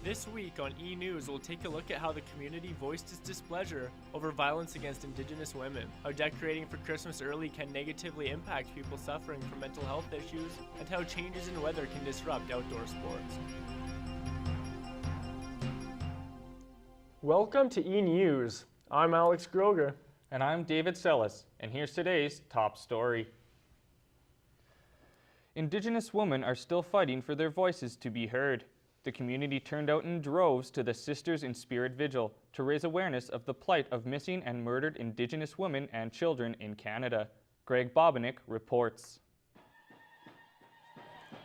This week on eNEWS, we'll take a look at how the community voiced its displeasure over violence against Indigenous women, how decorating for Christmas early can negatively impact people suffering from mental health issues, and how changes in weather can disrupt outdoor sports. Welcome to eNEWS. I'm Alex Groger. And I'm David Sellis, and here's today's top story. Indigenous women are still fighting for their voices to be heard. The community turned out in droves to the Sisters in Spirit Vigil to raise awareness of the plight of missing and murdered Indigenous women and children in Canada. Greg Bobinick reports.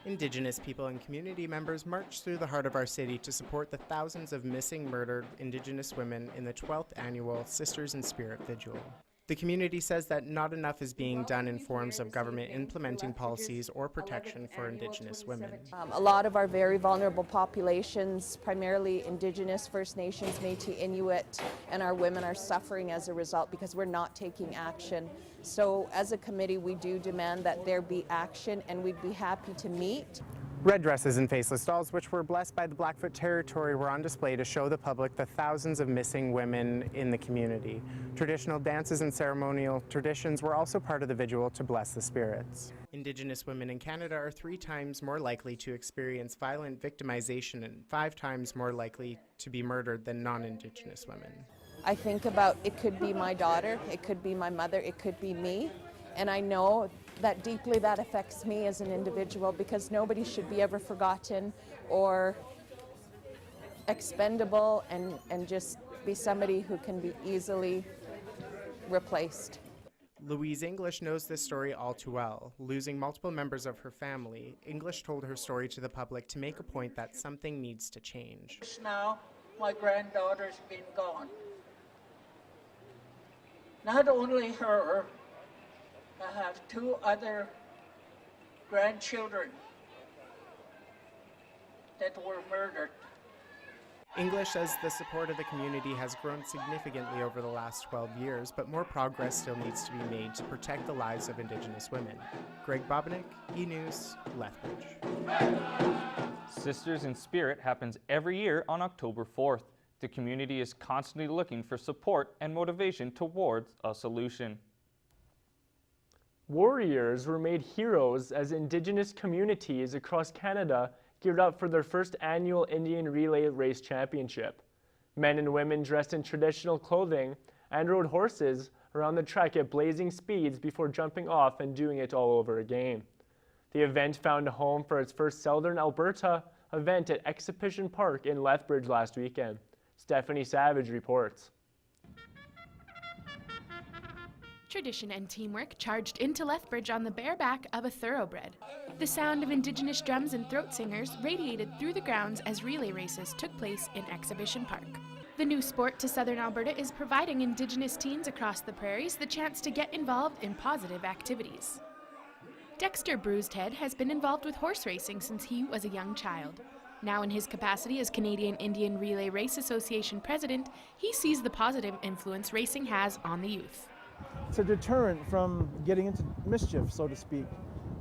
Indigenous people and community members marched through the heart of our city to support the thousands of missing, murdered Indigenous women in the 12th annual Sisters in Spirit Vigil. The community says that not enough is being done in forms of government implementing policies or protection for Indigenous women. A lot of our very vulnerable populations, primarily Indigenous, First Nations, Métis, Inuit, and our women are suffering as a result because we're not taking action. So as a committee, we do demand that there be action, and we'd be happy to meet. Red dresses and faceless dolls, which were blessed by the Blackfoot Territory, were on display to show the public the thousands of missing women in the community. Traditional dances and ceremonial traditions were also part of the vigil to bless the spirits. Indigenous women in Canada are 3 times more likely to experience violent victimization and 5 times more likely to be murdered than non-Indigenous women. I think about it could be my daughter, it could be my mother, it could be me, and I know that deeply that affects me as an individual because nobody should be ever forgotten or expendable and just be somebody who can be easily replaced. Louise English knows this story all too well. Losing multiple members of her family, English told her story to the public to make a point that something needs to change. Now, my granddaughter's been gone. Not only her, I have 2 other grandchildren that were murdered. English says the support of the community has grown significantly over the last 12 years, but more progress still needs to be made to protect the lives of Indigenous women. Greg Bobinick, eNEWS, Lethbridge. Sisters in Spirit happens every year on October 4th. The community is constantly looking for support and motivation towards a solution. Warriors were made heroes as Indigenous communities across Canada geared up for their first annual Indian Relay Race Championship. Men and women dressed in traditional clothing and rode horses around the track at blazing speeds before jumping off and doing it all over again. The event found a home for its first Southern Alberta event at Exhibition Park in Lethbridge last weekend. Stephanie Savage reports. Tradition and teamwork charged into Lethbridge on the bareback of a thoroughbred. The sound of Indigenous drums and throat singers radiated through the grounds as relay races took place in Exhibition Park. The new sport to Southern Alberta is providing Indigenous teens across the prairies the chance to get involved in positive activities. Dexter Bruised-Head has been involved with horse racing since he was a young child. Now in his capacity as Canadian Indian Relay Race Association president, he sees the positive influence racing has on the youth. It's a deterrent from getting into mischief, so to speak.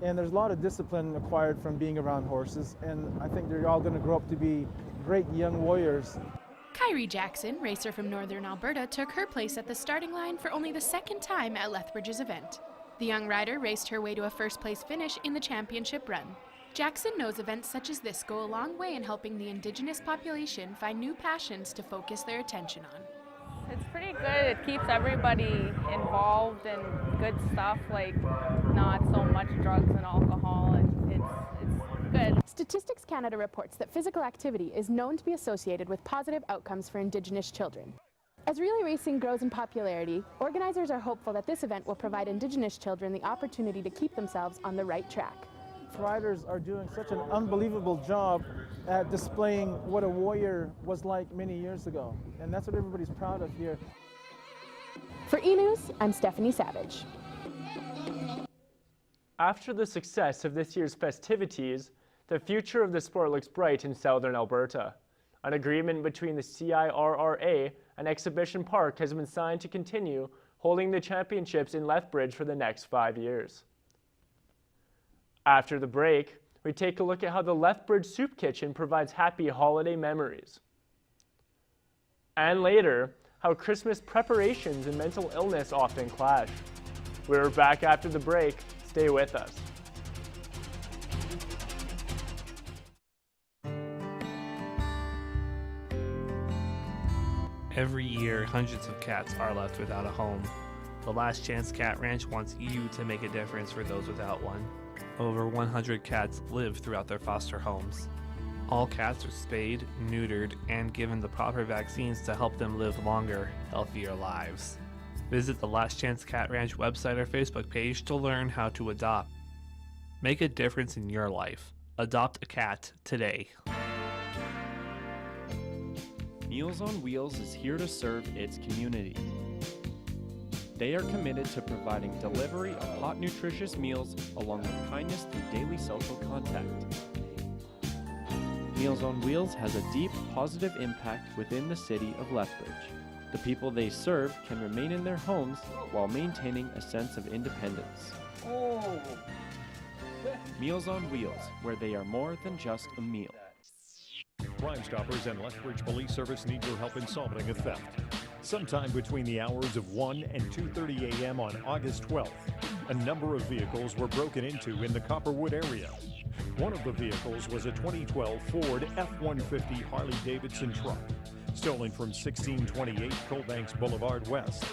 And there's a lot of discipline acquired from being around horses, and I think they're all going to grow up to be great young warriors. Kyrie Jackson, racer from Northern Alberta, took her place at the starting line for only the 2nd time at Lethbridge's event. The young rider raced her way to a first-place finish in the championship run. Jackson knows events such as this go a long way in helping the Indigenous population find new passions to focus their attention on. It's pretty good. It keeps everybody involved in good stuff, like not so much drugs and alcohol. It's good. Statistics Canada reports that physical activity is known to be associated with positive outcomes for Indigenous children. As relay racing grows in popularity, organizers are hopeful that this event will provide Indigenous children the opportunity to keep themselves on the right track. Riders are doing such an unbelievable job at displaying what a warrior was like many years ago, and that's what everybody's proud of here. For eNEWS, I'm Stephanie Savage. After the success of this year's festivities, the future of the sport looks bright in Southern Alberta. An agreement between the CIRRA and Exhibition Park has been signed to continue holding the championships in Lethbridge for the next 5 years. After the break, we take a look at how the Lethbridge Soup Kitchen provides happy holiday memories. And later, how Christmas preparations and mental illness often clash. We're back after the break. Stay with us. Every year, hundreds of cats are left without a home. The Last Chance Cat Ranch wants you to make a difference for those without one. Over 100 cats live throughout their foster homes. All cats are spayed, neutered, and given the proper vaccines to help them live longer, healthier lives. Visit the Last Chance Cat Ranch website or Facebook page to learn how to adopt. Make a difference in your life. Adopt a cat today. Meals on Wheels is here to serve its community. They are committed to providing delivery of hot, nutritious meals along with kindness through daily social contact. Meals on Wheels has a deep, positive impact within the city of Lethbridge. The people they serve can remain in their homes while maintaining a sense of independence. Meals on Wheels, where they are more than just a meal. Crime Stoppers and Lethbridge Police Service need your help in solving a theft. Sometime between the hours of 1 and 2:30 a.m. on August 12th, a number of vehicles were broken into in the Copperwood area. One of the vehicles was a 2012 Ford F-150 Harley-Davidson truck, stolen from 1628 Colbanks Boulevard West.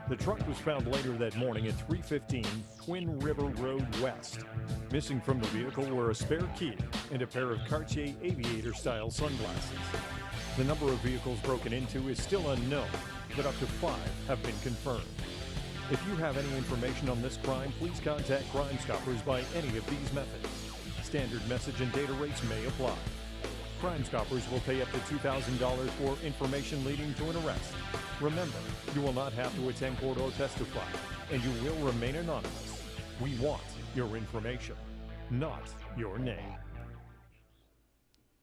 The truck was found later that morning at 315 Twin River Road West. Missing from the vehicle were a spare key and a pair of Cartier aviator-style sunglasses. The number of vehicles broken into is still unknown, but up to 5 have been confirmed. If you have any information on this crime, please contact Crime Stoppers by any of these methods. Standard message and data rates may apply. Crime Stoppers will pay up to $2,000 for information leading to an arrest. Remember, you will not have to attend court or testify, and you will remain anonymous. We want your information, not your name.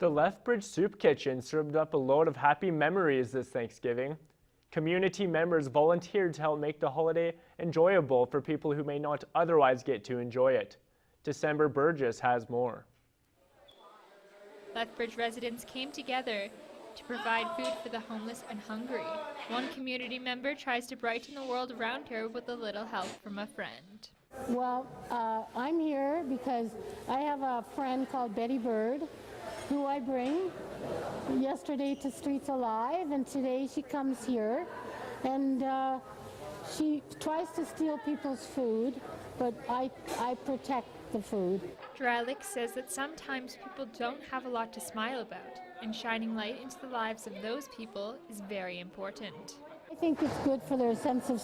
The Lethbridge Soup Kitchen served up a load of happy memories this Thanksgiving. Community members volunteered to help make the holiday enjoyable for people who may not otherwise get to enjoy it. December Burgess has more. Lethbridge residents came together to provide food for the homeless and hungry. One community member tries to brighten the world around her with a little help from a friend. Well, I'm here because I have a friend called Betty Bird, who I bring yesterday to Streets Alive, and today she comes here, and she tries to steal people's food, but I protect the food. Dralik says that sometimes people don't have a lot to smile about, and shining light into the lives of those people is very important. I think it's good for their sense of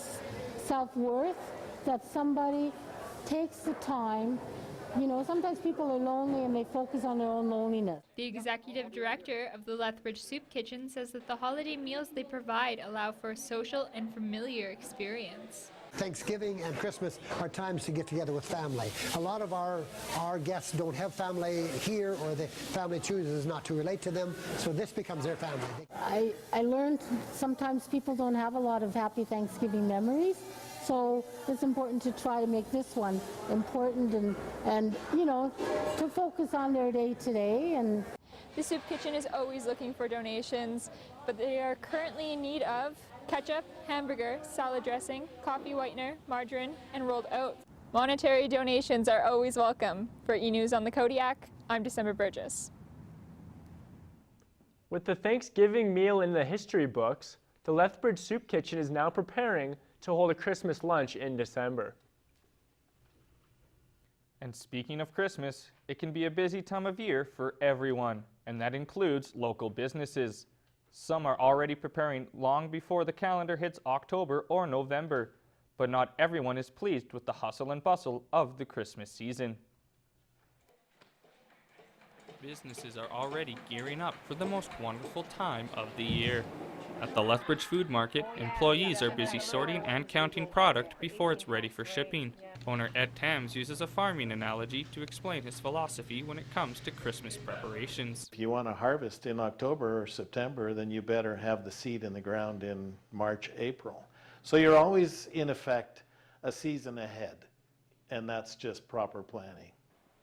self-worth that somebody takes the time. You know, sometimes people are lonely and they focus on their own loneliness. The executive director of the Lethbridge Soup Kitchen says that the holiday meals they provide allow for a social and familiar experience. Thanksgiving and Christmas are times to get together with family. A lot of our guests don't have family here, or the family chooses not to relate to them, so this becomes their family. I learned sometimes people don't have a lot of happy Thanksgiving memories, so it's important to try to make this one important and you know, to focus on their day today. And the Soup Kitchen is always looking for donations, but they are currently in need of ketchup, hamburger, salad dressing, coffee whitener, margarine, and rolled oats. Monetary donations are always welcome. For eNEWS on the Kodiak, I'm December Burgess. With the Thanksgiving meal in the history books, the Lethbridge Soup Kitchen is now preparing to hold a Christmas lunch in December. And speaking of Christmas, it can be a busy time of year for everyone, and that includes local businesses. Some are already preparing long before the calendar hits October or November, but not everyone is pleased with the hustle and bustle of the Christmas season. Businesses are already gearing up for the most wonderful time of the year. At the Lethbridge Food Market, employees are busy sorting and counting product before it's ready for shipping. Owner Ed Tams uses a farming analogy to explain his philosophy when it comes to Christmas preparations. If you want to harvest in October or September, then you better have the seed in the ground in March, April. So you're always, in effect, a season ahead, and that's just proper planning.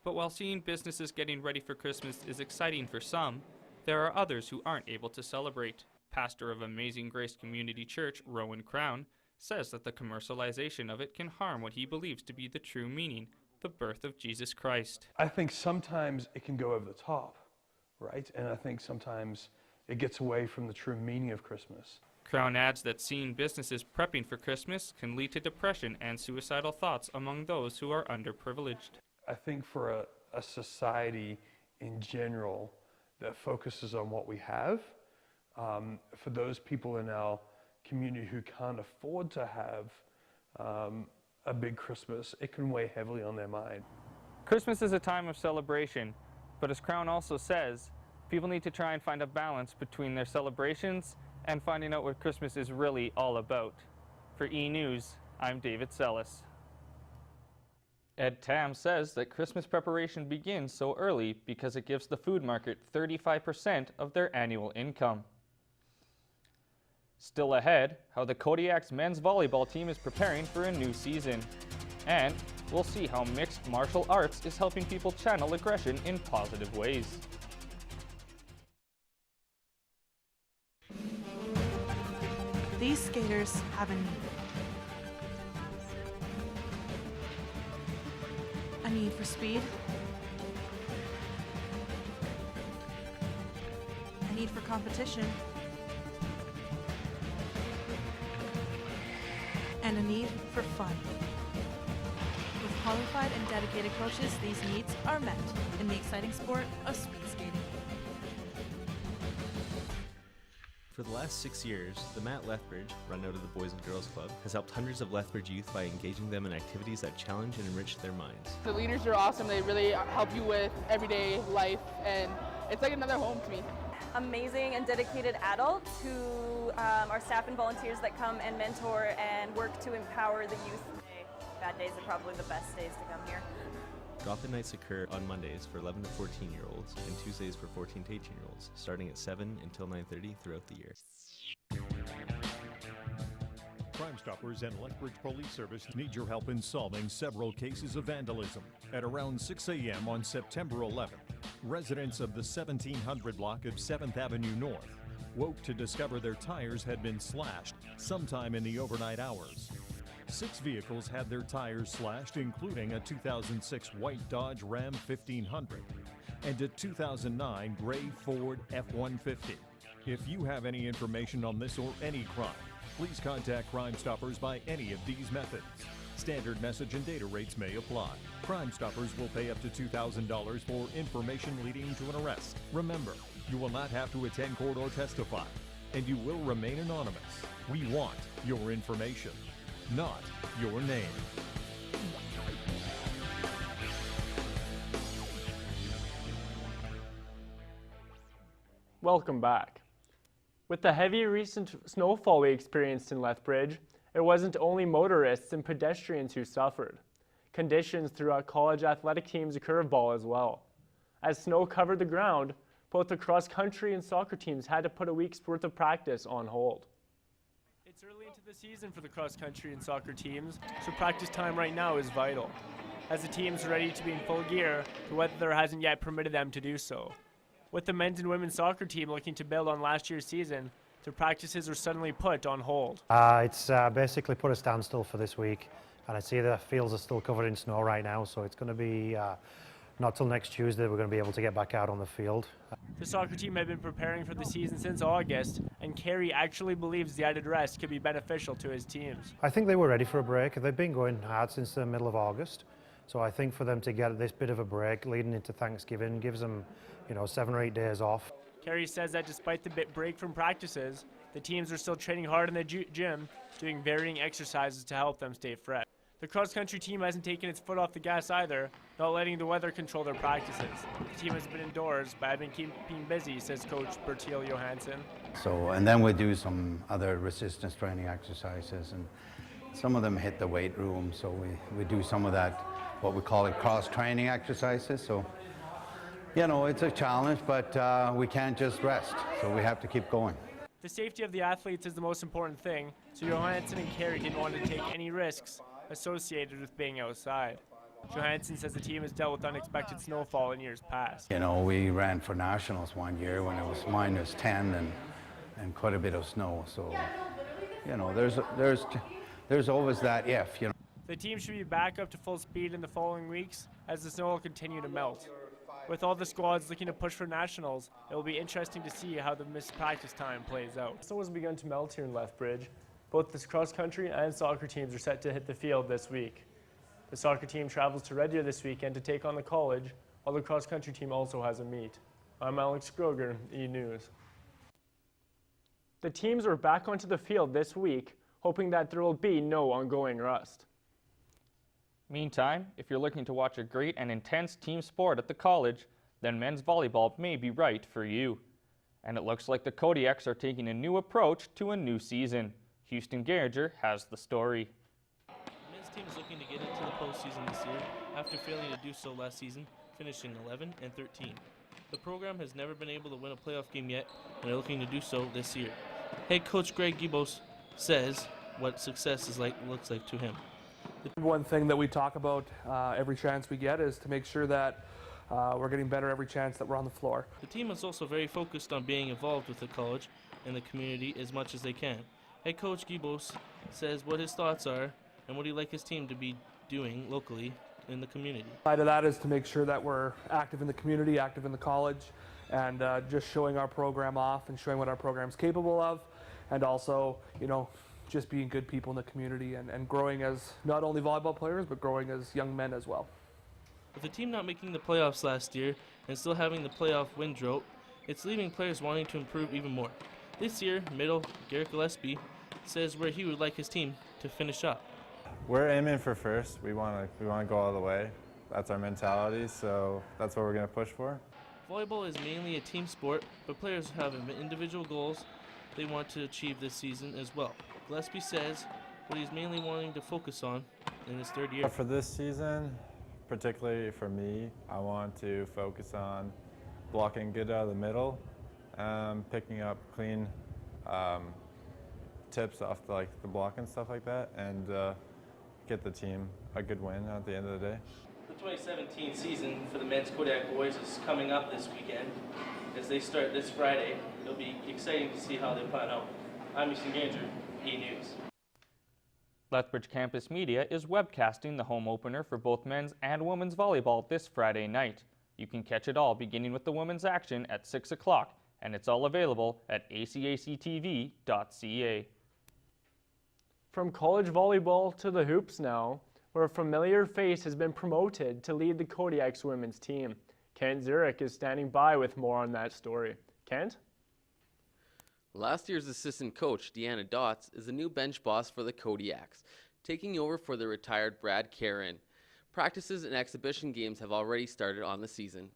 But while seeing businesses getting ready for Christmas is exciting for some, there are others who aren't able to celebrate. Pastor of Amazing Grace Community Church, Rowan Crown, says that the commercialization of it can harm what he believes to be the true meaning, the birth of Jesus Christ. I think sometimes it can go over the top, right? And I think sometimes it gets away from the true meaning of Christmas. Crown adds that seeing businesses prepping for Christmas can lead to depression and suicidal thoughts among those who are underprivileged. I think for a society in general that focuses on what we have, for those people in our community who can't afford to have a big Christmas, it can weigh heavily on their mind. Christmas is a time of celebration, but as Crown also says, people need to try and find a balance between their celebrations and finding out what Christmas is really all about. For eNEWS, I'm David Sellis. Ed Tam says that Christmas preparation begins so early because it gives the food market 35% of their annual income. Still ahead, how the Kodiak's men's volleyball team is preparing for a new season. And we'll see how mixed martial arts is helping people channel aggression in positive ways. These skaters have a need. A need for speed. A need for competition. And a need for fun. With qualified and dedicated coaches, these needs are met in the exciting sport of speed skating. For the last 6 years, the Mat Lethbridge, run out of the Boys and Girls Club, has helped hundreds of Lethbridge youth by engaging them in activities that challenge and enrich their minds. The leaders are awesome. They really help you with everyday life, and it's like another home to me. Amazing and dedicated adults who are staff and volunteers that come and mentor and work to empower the youth. Bad days are probably the best days to come here. Drop-in nights occur on Mondays for 11 to 14-year-olds and Tuesdays for 14 to 18-year-olds, starting at 7 until 9:30 throughout the year. Crime Stoppers and Lethbridge Police Service need your help in solving several cases of vandalism. At around 6 a.m. on September 11th, residents of the 1700 block of 7th Avenue North woke to discover their tires had been slashed sometime in the overnight hours. 6 vehicles had their tires slashed, including a 2006 white Dodge Ram 1500 and a 2009 gray Ford F-150. If you have any information on this or any crime, please contact Crime Stoppers by any of these methods. Standard message and data rates may apply. Crime Stoppers will pay up to $2,000 for information leading to an arrest. Remember, you will not have to attend court or testify, and you will remain anonymous. We want your information, not your name. Welcome back. With the heavy recent snowfall we experienced in Lethbridge, it wasn't only motorists and pedestrians who suffered. Conditions throughout college athletic teams a curveball as well. As snow covered the ground, both the cross-country and soccer teams had to put a week's worth of practice on hold. It's early into the season for the cross-country and soccer teams, so practice time right now is vital. As the teams are ready to be in full gear, the weather hasn't yet permitted them to do so. With the men's and women's soccer team looking to build on last year's season, the practices are suddenly put on hold. It's basically put a standstill for this week, and I see the fields are still covered in snow right now, so it's going to be not till next Tuesday we're going to be able to get back out on the field. The soccer team had been preparing for the season since August, and Kerry actually believes the added rest could be beneficial to his teams. I think they were ready for a break. They've been going hard since the middle of August, so I think for them to get this bit of a break leading into Thanksgiving gives them, 7 or 8 days off. Kerry says that despite the break from practices, the teams are still training hard in the gym, doing varying exercises to help them stay fresh. The cross-country team hasn't taken its foot off the gas either, not letting the weather control their practices. The team has been indoors, but have been keeping busy, says Coach Bertil Johansson. And then we do some other resistance training exercises, and some of them hit the weight room, so we do some of that, what we call it cross-training exercises. So, it's a challenge, but we can't just rest, so we have to keep going. The safety of the athletes is the most important thing, so Johansson and Kerry didn't want to take any risks associated with being outside. Johansson says the team has dealt with unexpected snowfall in years past. You know, we ran for nationals one year when it was -10 and quite a bit of snow. So, you know, there's always that if, you know. The team should be back up to full speed in the following weeks as the snow will continue to melt. With all the squads looking to push for nationals, it will be interesting to see how the missed practice time plays out. Snow has begun to melt here in Lethbridge. Both the cross-country and soccer teams are set to hit the field this week. The soccer team travels to Red Deer this weekend to take on the college, while the cross-country team also has a meet. I'm Alex Groger, eNEWS. The teams are back onto the field this week, hoping that there will be no ongoing rust. Meantime, if you're looking to watch a great and intense team sport at the college, then men's volleyball may be right for you. And it looks like the Kodiaks are taking a new approach to a new season. Houston Gariger has the story. The men's team is looking to get into the postseason this year after failing to do so last season, finishing 11-13. The program has never been able to win a playoff game yet, and they're looking to do so this year. Head coach Greg Gibos says what success looks like to him. One thing that we talk about every chance we get is to make sure that we're getting better every chance that we're on the floor. The team is also very focused on being involved with the college and the community as much as they can. Head coach Gibos says what his thoughts are and what he'd like his team to be doing locally in the community. Side of that is to make sure that we're active in the community, active in the college, and just showing our program off and showing what our program's capable of, and also, you know, just being good people in the community and growing as not only volleyball players, but growing as young men as well. With the team not making the playoffs last year and still having the playoff win drought, it's leaving players wanting to improve even more. This year, middle Garrett Gillespie says where he would like his team to finish up. We're aiming for first. We want to go all the way. That's our mentality, so that's what we're going to push for. Volleyball is mainly a team sport, but players have individual goals they want to achieve this season as well. Gillespie says what he's mainly wanting to focus on in his third year. For this season, particularly for me, I want to focus on blocking good out of the middle, picking up clean tips off the block and stuff like that, and get the team a good win at the end of the day. The 2017 season for the men's Kodiak boys is coming up this weekend. As they start this Friday, it'll be exciting to see how they plan out. I'm Houston Gariger, eNEWS. Lethbridge Campus Media is webcasting the home opener for both men's and women's volleyball this Friday night. You can catch it all beginning with the women's action at 6 o'clock, and it's all available at acactv.ca. From college volleyball to the hoops now, where a familiar face has been promoted to lead the Kodiaks women's team. Kent Zurich is standing by with more on that story. Kent? Last year's assistant coach, Deanna Dotz, is the new bench boss for the Kodiaks, taking over for the retired Brad Caron. Practices and exhibition games have already started on the season.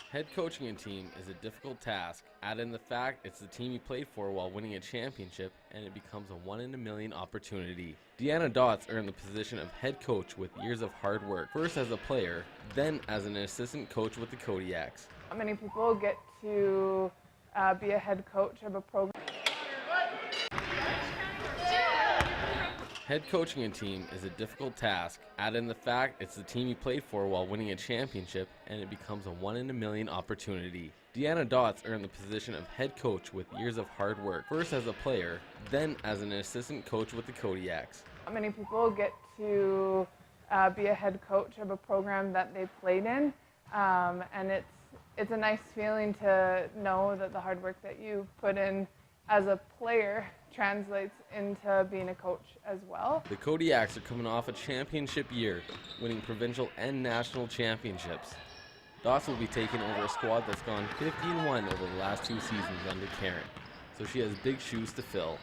Head coaching a team is a difficult task. Add in the fact it's the team you played for while winning a championship, and it becomes a 1 in a million opportunity. Deanna Dotz earned the position of head coach with years of hard work, first as a player, then as an assistant coach with the Kodiaks. Not many people get to be a head coach of a program. Head coaching a team is a difficult task. Add in the fact it's the team you played for while winning a championship, and it becomes a 1 in a million opportunity. Deanna Dotz earned the position of head coach with years of hard work, first as a player, then as an assistant coach with the Kodiaks. Not many people get to be a head coach of a program that they played in, and it's a nice feeling to know that the hard work that you put in as a player translates into being a coach as well. The Kodiaks are coming off a championship year, winning provincial and national championships. Dotz will be taking over a squad that's gone 50-1 over the last 2 seasons under Karen, so she has big shoes to fill.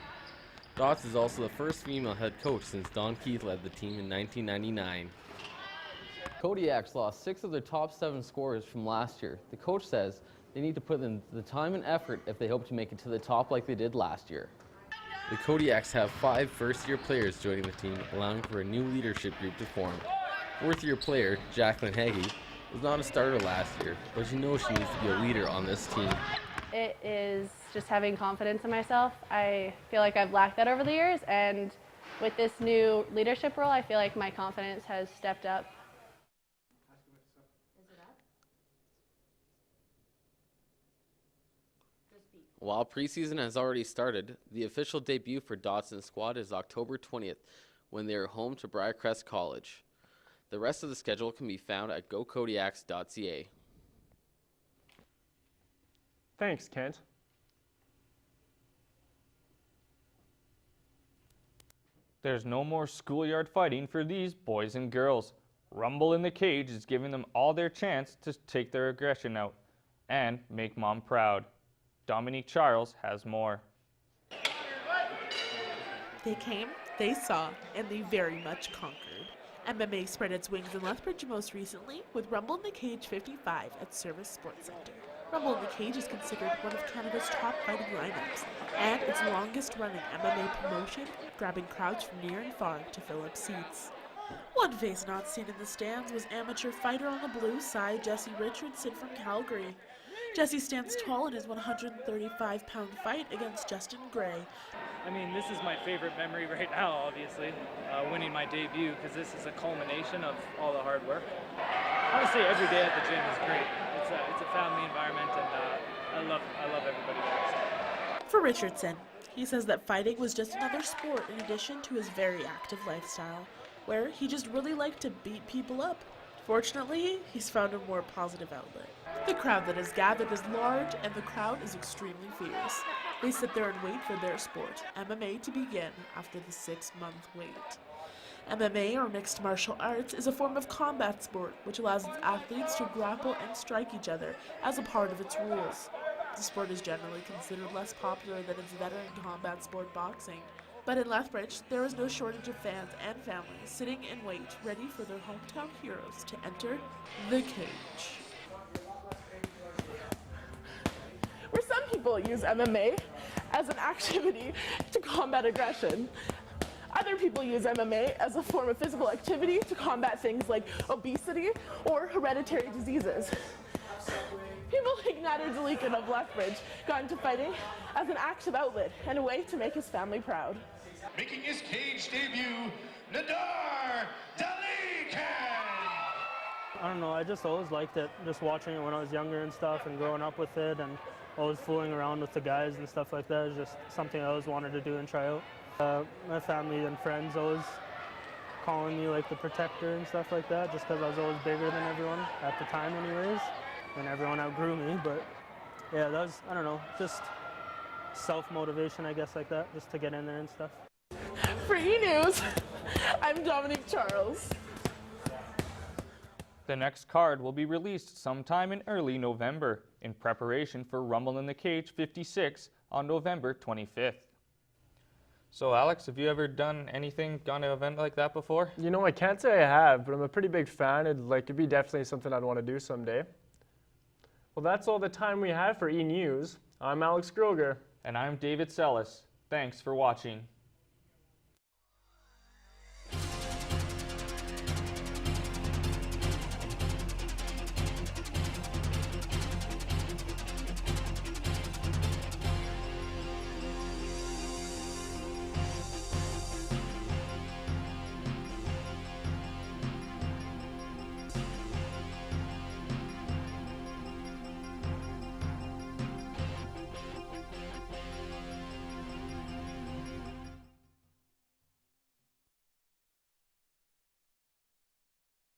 Dotz is also the first female head coach since Don Keith led the team in 1999. Kodiaks lost 6 of their top 7 scorers from last year. The coach says they need to put in the time and effort if they hope to make it to the top like they did last year. The Kodiaks have 5 first-year players joining the team, allowing for a new leadership group to form. Fourth-year player, Jacqueline Hagee, was not a starter last year, but she knows she needs to be a leader on this team. it is just having confidence in myself. I feel like I've lacked that over the years, and with this new leadership role, I feel like my confidence has stepped up. While preseason has already started, the official debut for Dotson's squad is October 20th, when they are home to Briarcrest College. The rest of the schedule can be found at gokodiaks.ca. Thanks, Kent. There's no more schoolyard fighting for these boys and girls. Rumble in the Cage is giving them all their chance to take their aggression out and make mom proud. Dominique Charles has more. They came, they saw, and they very much conquered. MMA spread its wings in Lethbridge most recently with Rumble in the Cage 55 at Service Sports Centre. Rumble in the Cage is considered one of Canada's top fighting lineups and its longest-running MMA promotion, grabbing crowds from near and far to fill up seats. One face not seen in the stands was amateur fighter on the blue side, Jesse Richardson from Calgary. Jesse stands tall in his 135-pound fight against Justin Gray. I mean, this is my favorite memory right now, obviously, winning my debut, because this is a culmination of all the hard work. Honestly, every day at the gym is great. It's a family environment, and I love everybody there. For Richardson, he says that fighting was just another sport in addition to his very active lifestyle, where he just really liked to beat people up. Fortunately, he's found a more positive outlet. The crowd that has gathered is large, and the crowd is extremely fierce. They sit there and wait for their sport, MMA, to begin after the 6-month wait. MMA, or mixed martial arts, is a form of combat sport which allows its athletes to grapple and strike each other as a part of its rules. The sport is generally considered less popular than its veteran combat sport boxing. But in Lethbridge, there is no shortage of fans and families sitting in wait, ready for their hometown heroes to enter the cage. Where some people use MMA as an activity to combat aggression, other people use MMA as a form of physical activity to combat things like obesity or hereditary diseases. People like Nader Dalikan of Lethbridge got into fighting as an active outlet and a way to make his family proud. Making his cage debut, Nader Dalikan! I don't know, I just always liked it, just watching it when I was younger and stuff and growing up with it and always fooling around with the guys and stuff like that is just something I always wanted to do and try out. My family and friends always calling me like the protector and stuff like that just because I was always bigger than everyone at the time anyways, and everyone outgrew me, but yeah, that was, I don't know, just self-motivation I guess like that, just to get in there and stuff. For eNEWS, I'm Dominique Charles. The next card will be released sometime in early November in preparation for Rumble in the Cage 56 on November 25th. So Alex, have you ever done anything, gone to an event like that before? You know, I can't say I have, but I'm a pretty big fan. It'd be definitely something I'd want to do someday. Well, that's all the time we have for eNEWS. I'm Alex Groger. And I'm David Sellis. Thanks for watching.